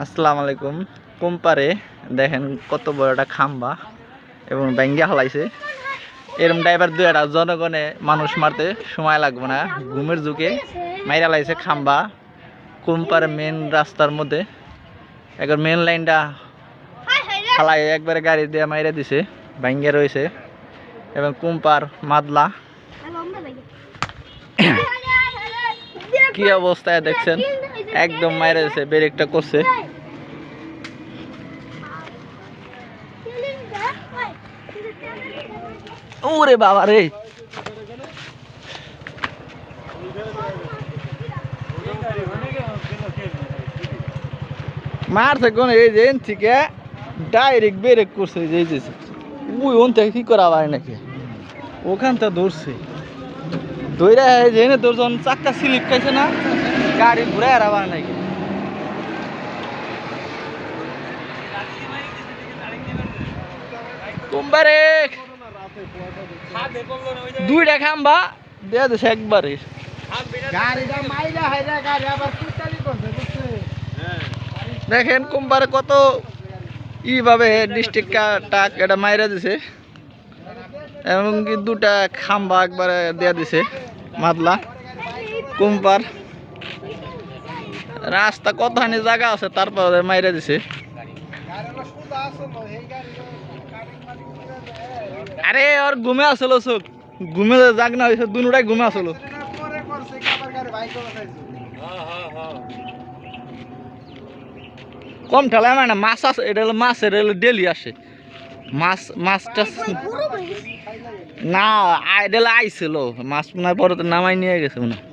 আসসালামু আলাইকুম। কোম্পারে দেখেন কত বড় একটা খাম্বা এবং ব্যাঙ্গা হলাইছে। এরম ড্রাইভার দুইটা জনগণে মানুষ মারতে সময় লাগবে না। ঘুমের যুগে মাইরা লাইছে খাম্বা কোম্পারে মেন রাস্তার মধ্যে একবার মেন লাইনটা হালাই একবারে গাড়ি দিয়ে মাইরা দিছে, ব্যাঙ্গা রয়েছে এবং কোম্পার মাদলা কি অবস্থায় দেখছেন, একদম মাইরা দিছে, ব্রেকটা করছে। ওরে বাবা রে, মারছে কোন এই যে থেকে ডাইরেক্ট ব্রেক করছে। ওই ওন থেকে কি করা পারে নাকি, ওখান থেকে ধরছে দইরা যে তোর চাক্কা স্লিপ খাইছে না, গাড়ি ঘুরাই আর আবার নাকি। কোম্পারে দুইটা খাম্বা দেয়া দিছে একবারে। দেখেন কোম্পারে কত ইভাবে ডিস্ট্রিক্ট টাক এটা মাইরা দিছে এবং কি দুটা খাম্বা একবারে দেয়া দিছে মাদলা। কোম্পার রাস্তা কতখানি জায়গা আছে তারপরে মাইরা দিছে। আরে ওর ঘুমে আসলো, চোখ ঘুমে জাগ না হয়েছে, দুটাই ঘুমে আসলো। কম ঠেলায় মানে মাছ আছে, এটা হলো মাছ, এটা হলো ডেলি আসে মাছটা না, এটা আইছিল মাছ মনে হয় পরে নামাই নিয়ে গেছে মনে হয়।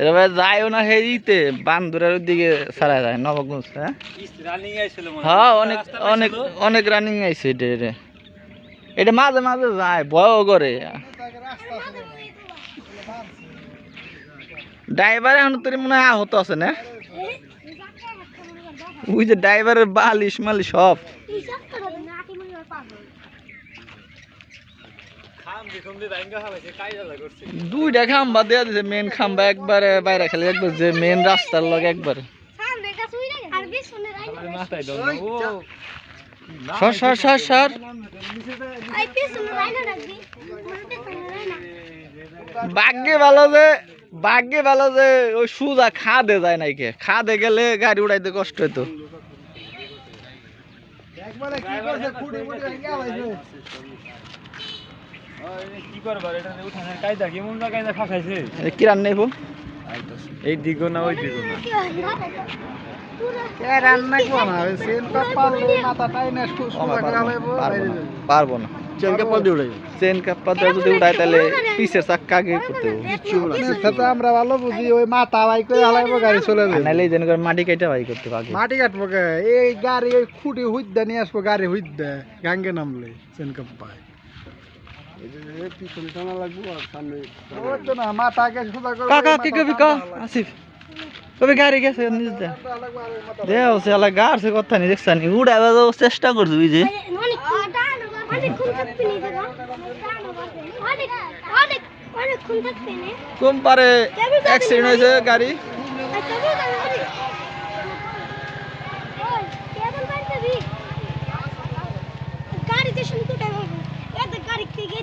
এবার যায়ও না হেরিতে বান্দুরের দিকে ছাড়া যায় নবগঞ্জ। হ্যাঁ অনেক অনেক অনেক রানিং আইছে এটা। এটা মাঝে মাঝে যায়, ভয়ও করে। ড্রাইভার এখন তোর মনে হয় আহত আছে না, ওই যে ড্রাইভারের বালিশ মালিশ সব। দুইটা খাম্বা দেওয়া দিছে, মেন খাম্বা একবারে বাইরে খেলে একবার যে মেন রাস্তার লগে একবারে। ভাগ্যে ভালো যে ওই সুজা খাদে যায় নাই, কে খাদে গেলে গাড়ি উড়াইতে কষ্ট হইতো। কিরান নেব এই দিক না ওই দিক পারবো না। চেন কাপ্পা যদি উঠাই তাহলে পিছের চাক্কা আগে করতে হবে। আমরা ভালো বুঝি ওই মাথা বাই করে হালাইবো, গাড়ি চলে যাবে। নাইলে যেন করে মাটি কাটা বাই করতে পারবে। মাটি কাটবো কে এই গাড়ি ওই খুঁটি হুইদ্দা নিয়ে আসবো, গাড়ি হুইদ্দা গাঙ্গে নামলে চেন কাপ্পা পিছনে টানা লাগবো আর সামনে ওই তো না মাথা আগে সোজা করে। কাকা কি কবি কা আসিফ কবি গাড়ি গেছে নিজ দে দেও সেলা গার সে কথা নি দেখছানি উড়াইবার চেষ্টা করছ বুঝি। কোম্পারে অ্যাক্সিডেন্ট হয়েছে গাড়ি। গাড়িতে শুনতে গাড়ি থেকে